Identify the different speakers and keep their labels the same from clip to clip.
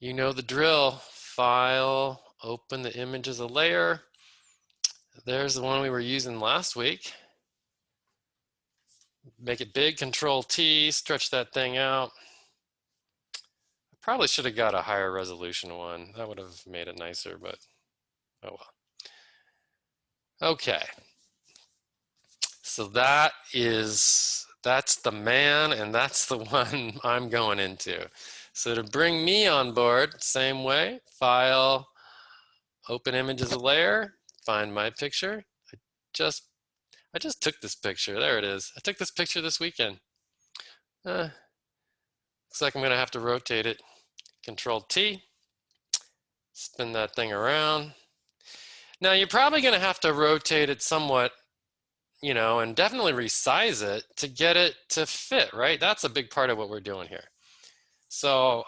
Speaker 1: You know the drill. File, open the image as a layer. There's the one we were using last week. Make it big, Control T, stretch that thing out. I probably should have got a higher resolution one. That would have made it nicer, but oh well. Okay. So that's the man, and that's the one I'm going into. So to bring me on board, same way, File, open image as a layer, find my picture. Just I just took this picture. There it is. I took this picture this weekend. Looks like I'm going to have to rotate it. Control T. Spin that thing around. Now you're probably going to have to rotate it somewhat, and definitely resize it to get it to fit, right? That's a big part of what we're doing here. So,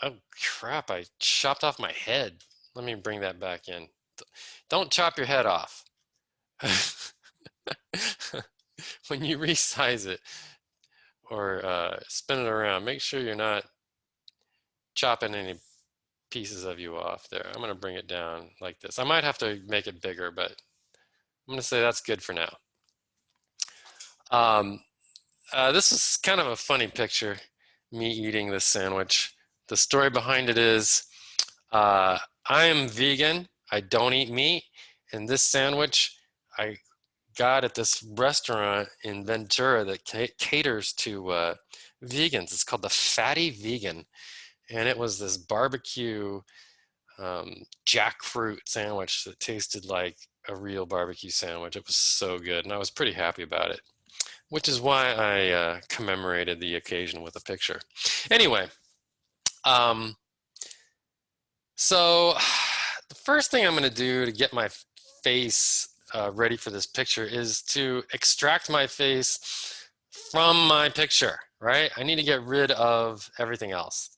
Speaker 1: oh crap, I chopped off my head. Let me bring that back in. Don't chop your head off. When you resize it or spin it around, make sure you're not chopping any pieces of you off there. I'm going to bring it down like this. I might have to make it bigger, but I'm going to say that's good for now. This is kind of a funny picture, me eating this sandwich. The story behind it is I am vegan. I don't eat meat. And this sandwich I got at this restaurant in Ventura that caters to vegans. It's called the Fatty Vegan. And it was this barbecue jackfruit sandwich that tasted like a real barbecue sandwich. It was so good, and I was pretty happy about it, which is why I commemorated the occasion with a picture. Anyway, so the first thing I'm going to do to get my face ready for this picture is to extract my face from my picture, right? I need to get rid of everything else.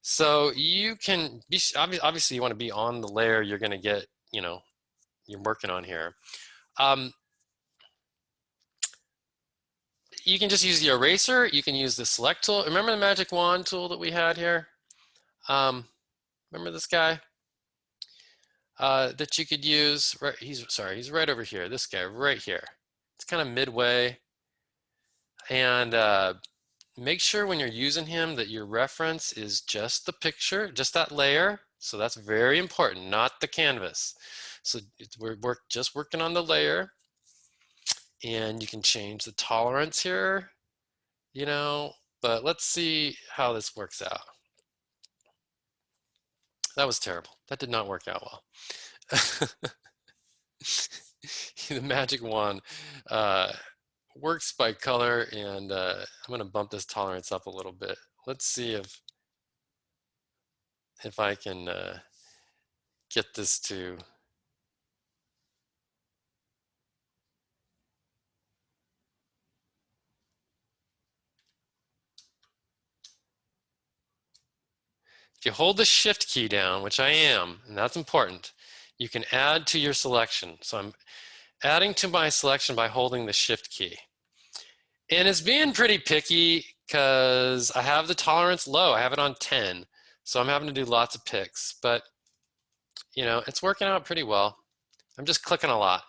Speaker 1: So you can be, obviously you want to be on the layer you're going to get, you're working on here. You can just use the eraser. You can use the select tool. Remember the magic wand tool that we had here? Remember this guy? That you could use, right, he's right over here, this guy right here. It's kind of midway. And make sure when you're using him that your reference is just the picture, just that layer. So that's very important, not the canvas. So we're just working on the layer. And you can change the tolerance here, but let's see how this works out. That was terrible. That did not work out well. The magic wand works by color, and I'm going to bump this tolerance up a little bit. Let's see if I can get this to. If you hold the shift key down, which I am, and that's important, you can add to your selection. So I'm adding to my selection by holding the shift key. And it's being pretty picky because I have the tolerance low. I have it on 10. So I'm having to do lots of picks, but it's working out pretty well. I'm just clicking a lot.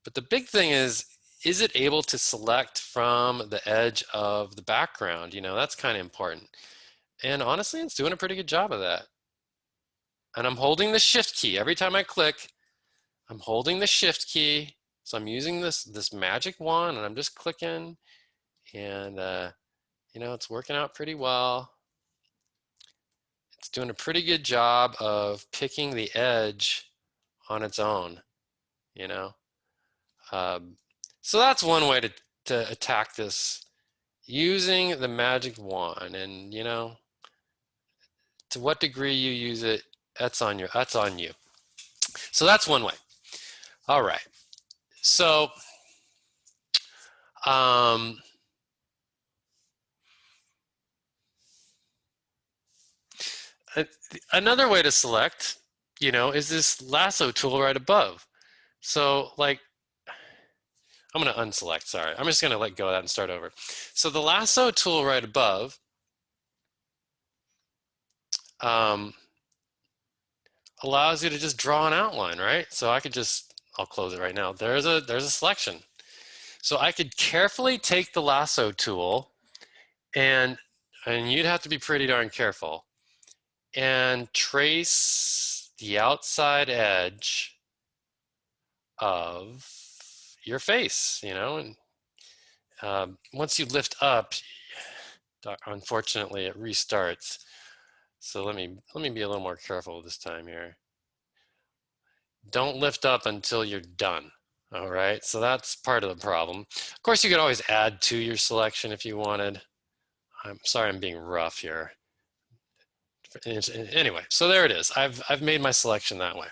Speaker 1: But the big thing is it able to select from the edge of the background? That's kind of important. And honestly, it's doing a pretty good job of that. And I'm holding the shift key. Every time I click, I'm holding the shift key. So I'm using this magic wand, and I'm just clicking, and it's working out pretty well. It's doing a pretty good job of picking the edge on its own, So that's one way to attack this, using the magic wand. And to what degree you use it, that's on you. So that's one way. All right. So another way to select, is this lasso tool right above. So like, I'm going to unselect, sorry. I'm just going to let go of that and start over. So the lasso tool right above um, allows you to just draw an outline, right? So I could just, I'll close it right now. There's a selection. So I could carefully take the lasso tool and you'd have to be pretty darn careful and trace the outside edge of your face, you know, and once you lift up, unfortunately it restarts. So let me be a little more careful this time here. Don't lift up until you're done. All right, so that's part of the problem. Of course, you could always add to your selection if you wanted. I'm sorry I'm being rough here. Anyway, so there it is. I've made my selection that way.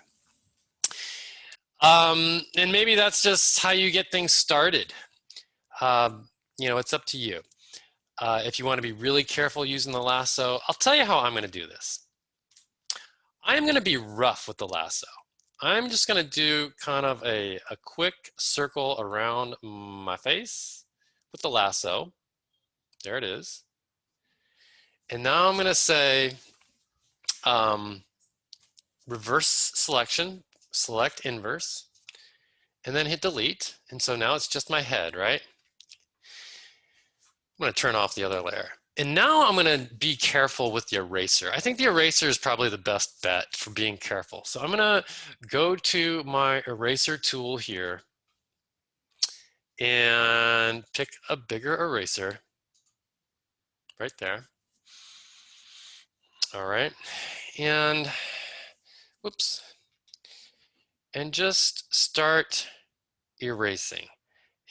Speaker 1: And maybe that's just how you get things started. You know, it's up to you. If you want to be really careful using the lasso, I'll tell you how I'm going to do this. I'm going to be rough with the lasso. I'm just going to do kind of a quick circle around my face with the lasso. There it is. And now I'm going to say reverse selection, select inverse, and then hit delete. And so now it's just my head, right? I'm going to turn off the other layer. And now I'm going to be careful with the eraser. I think the eraser is probably the best bet for being careful. So I'm going to go to my eraser tool here and pick a bigger eraser right there. All right. And whoops. And just start erasing.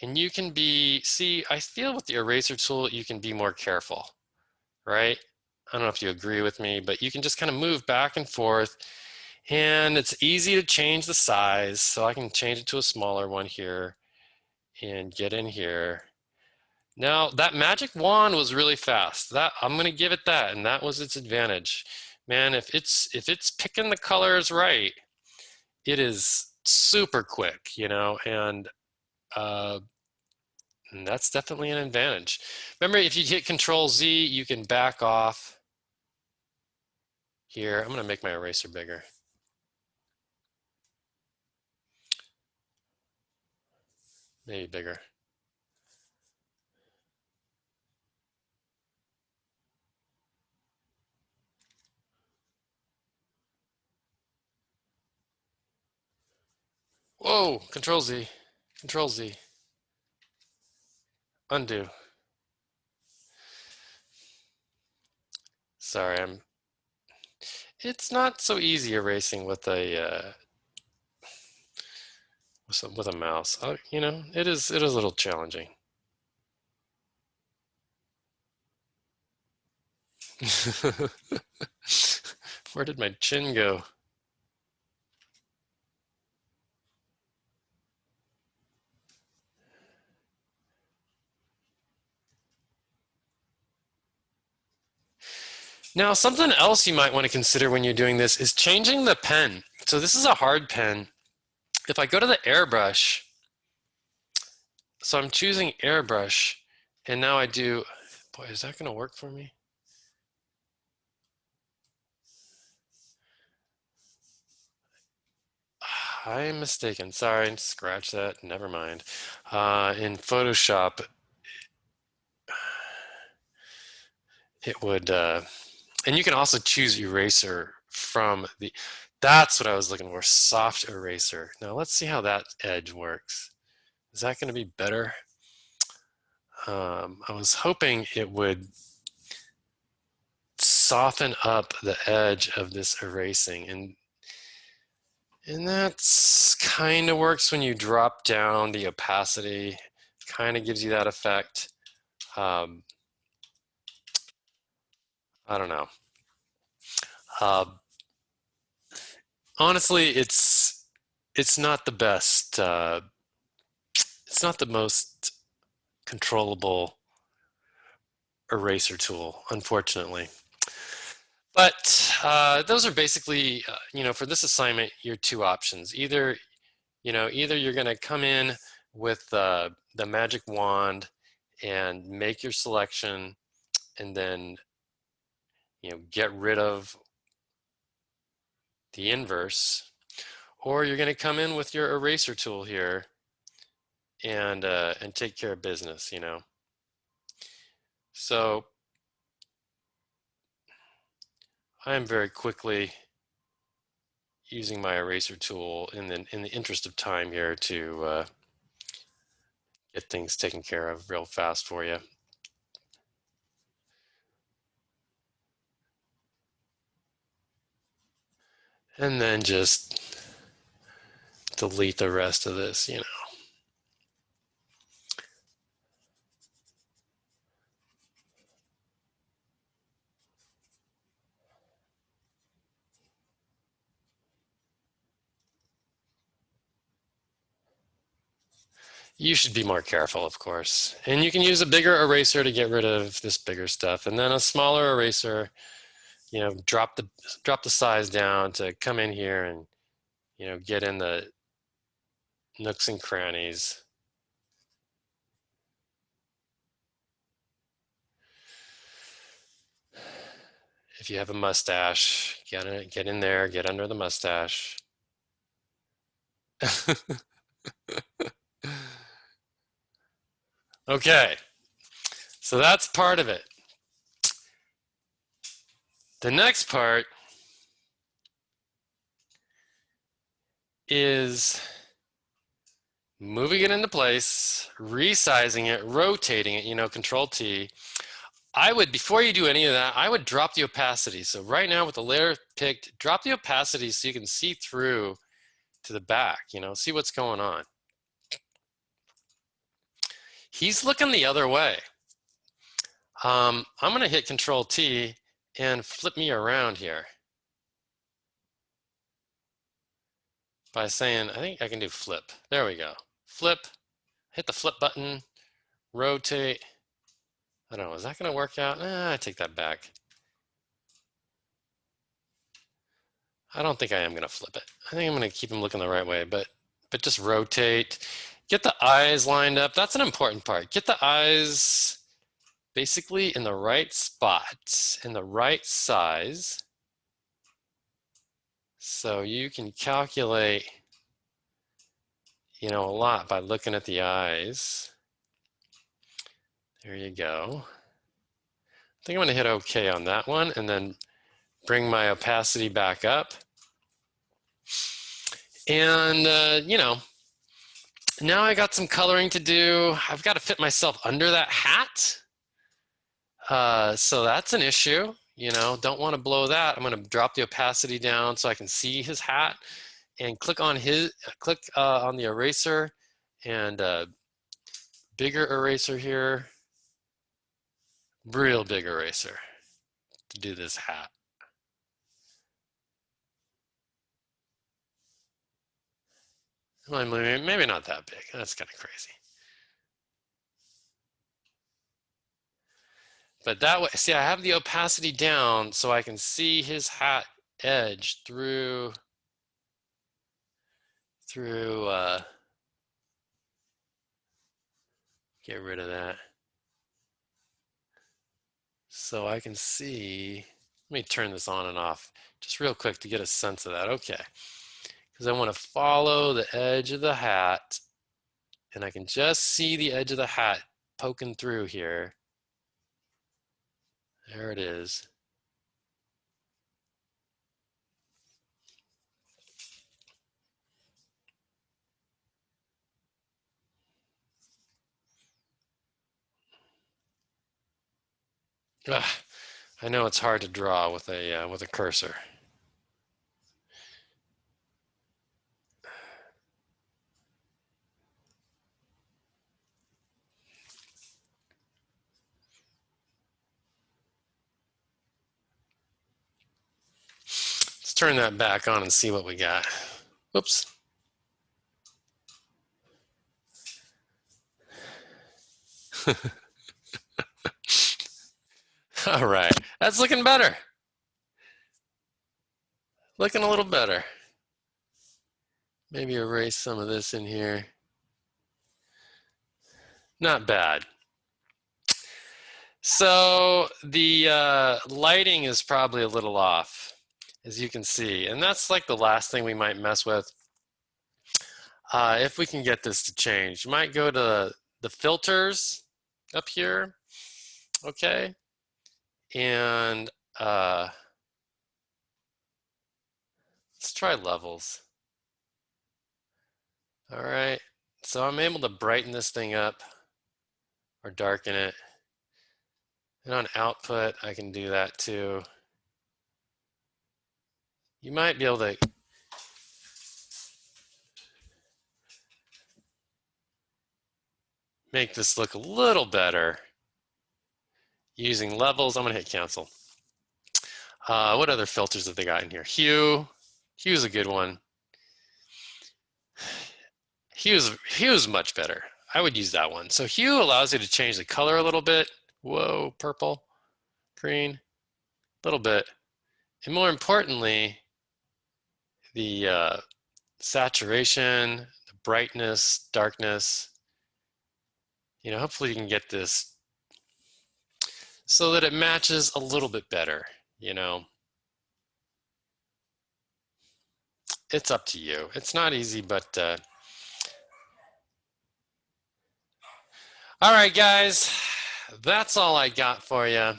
Speaker 1: And you can see, I feel with the eraser tool, you can be more careful, right? I don't know if you agree with me, but you can just kind of move back and forth, and it's easy to change the size. So I can change it to a smaller one here and get in here. Now that magic wand was really fast. That I'm going to give it that, and that was its advantage. Man, if it's picking the colors right, it is super quick, you know, and that's definitely an advantage. Remember, if you hit Control Z, you can back off here. I'm going to make my eraser bigger. Maybe bigger. Whoa, Control Z, Control Z. Undo. Sorry, it's not so easy erasing with a with a mouse. You know, it is a little challenging. Where did my chin go? Now, something else you might want to consider when you're doing this is changing the pen. So this is a hard pen. If I go to the airbrush, so I'm choosing airbrush, and now I do, boy, is that going to work for me? I'm mistaken. Sorry, scratch that. Never mind. In Photoshop, it would, and you can also choose eraser from the, that's what I was looking for, soft eraser. Now let's see how that edge works. Is that going to be better? I was hoping it would soften up the edge of this erasing, and that's kind of works when you drop down the opacity, kind of gives you that effect. I don't know. Honestly, it's not the best. It's not the most controllable eraser tool, unfortunately. But those are basically, you know, for this assignment, your two options. Either, you know, either you're going to come in with the magic wand and make your selection, and then, you know, get rid of the inverse, or you're going to come in with your eraser tool here and take care of business, you know. So I am very quickly using my eraser tool in the interest of time here to get things taken care of real fast for you. And then just delete the rest of this, you know. You should be more careful, of course. And you can use a bigger eraser to get rid of this bigger stuff, and then a smaller eraser, you know, drop the size down to come in here and, you know, get in the nooks and crannies. If you have a mustache, get in there, get under the mustache. Okay, so that's part of it. The next part is moving it into place, resizing it, rotating it, you know, Control T. I would, before you do any of that, I would drop the opacity. So right now with the layer picked, drop the opacity so you can see through to the back, you know, see what's going on. He's looking the other way. I'm gonna hit Control T and flip me around here by saying, I think I can do flip. There we go. Flip, hit the flip button, rotate. I don't know, is that gonna work out? I take that back. I don't think I am gonna flip it. I think I'm gonna keep him looking the right way, but just rotate. Get the eyes lined up. That's an important part. Get the eyes basically in the right spot, in the right size. So you can calculate, you know, a lot by looking at the eyes. There you go. I think I'm gonna hit OK on that one and then bring my opacity back up. And, you know, now I got some coloring to do. I've got to fit myself under that hat. So that's an issue, you know, don't want to blow that. I'm going to drop the opacity down so I can see his hat and click on on the eraser and bigger eraser here, real big eraser to do this hat. Well, maybe not that big. That's kind of crazy. But that way, see, I have the opacity down so I can see his hat edge through get rid of that. So I can see, let me turn this on and off just real quick to get a sense of that. Okay, because I want to follow the edge of the hat and I can just see the edge of the hat poking through here. There it is. Ugh, I know it's hard to draw with a cursor. Let's turn that back on and see what we got. Whoops. All right, that's looking better. Looking a little better. Maybe erase some of this in here. Not bad. So the lighting is probably a little off. as you can see. And that's like the last thing we might mess with. If we can get this to change, you might go to the filters up here, okay? And let's try levels. All right, so I'm able to brighten this thing up or darken it. And on output, I can do that too. You might be able to make this look a little better using levels. I'm gonna hit cancel. What other filters have they got in here? Hue. Hue's a good one. Hue's much better. I would use that one. So hue allows you to change the color a little bit. Whoa, purple, green, a little bit. And more importantly, the saturation, the brightness, darkness. Hopefully you can get this so that it matches a little bit better. It's up to you. It's not easy, but all right, guys, that's all I got for you.